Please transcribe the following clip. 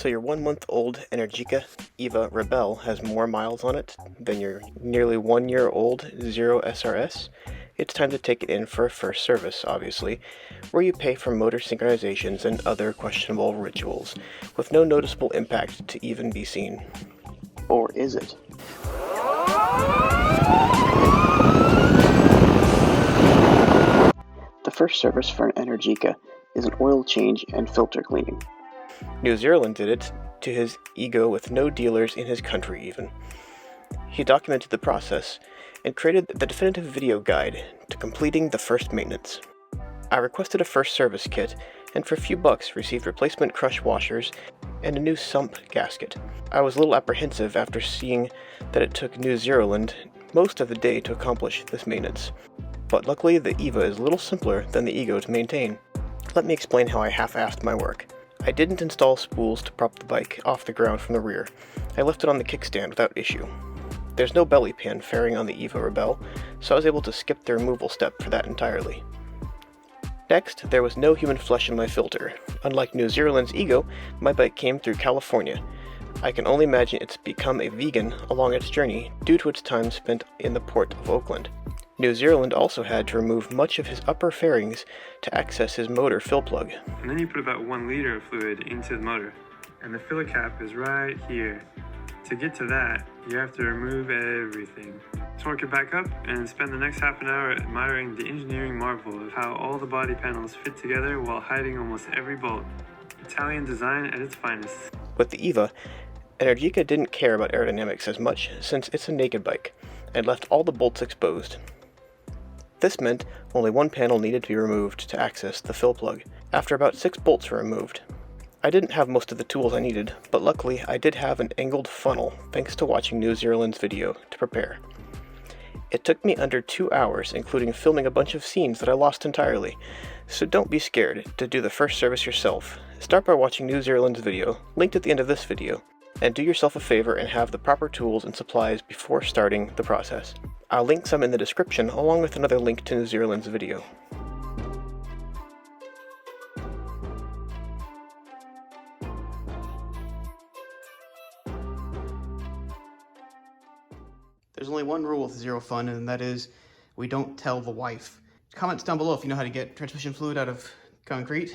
So your 1-month-old Energica Eva Ribelle has more miles on it than your nearly 1-year-old Zero SRS. It's time to take it in for a first service, obviously, where you pay for motor synchronizations and other questionable rituals, with no noticeable impact to even be seen. Or is it? The first service for an Energica is an oil change and filter cleaning. New Zeroland did it to his ego with no dealers in his country even. He documented the process and created the definitive video guide to completing the first maintenance. I requested a first service kit and for a few bucks received replacement crush washers and a new sump gasket. I was a little apprehensive after seeing that it took New Zeroland most of the day to accomplish this maintenance. But luckily the Eva is a little simpler than the Ego to maintain. Let me explain how I half-assed my work. I didn't install spools to prop the bike off the ground from the rear. I left it on the kickstand without issue. There's no belly pin fairing on the Eva Ribelle, so I was able to skip the removal step for that entirely. Next, there was no human flesh in my filter. Unlike New Zeroland's Ego, my bike came through California. I can only imagine it's become a vegan along its journey due to its time spent in the port of Oakland. New Zeroland also had to remove much of his upper fairings to access his motor fill plug. And then you put about 1 liter of fluid into the motor. And the filler cap is right here. To get to that, you have to remove everything. Torque it back up and spend the next half an hour admiring the engineering marvel of how all the body panels fit together while hiding almost every bolt. Italian design at its finest. With the Eva, Energica didn't care about aerodynamics as much since it's a naked bike, and left all the bolts exposed. This meant only one panel needed to be removed to access the fill plug. After about 6 bolts were removed. I didn't have most of the tools I needed, but luckily I did have an angled funnel thanks to watching New Zeroland's video to prepare. It took me under 2 hours, including filming a bunch of scenes that I lost entirely, so don't be scared to do the first service yourself. Start by watching New Zeroland's video, linked at the end of this video, and do yourself a favor and have the proper tools and supplies before starting the process. I'll link some in the description along with another link to New Zeroland's video. There's only one rule with Zero Fun, and that is we don't tell the wife. Comments down below if you know how to get transmission fluid out of concrete.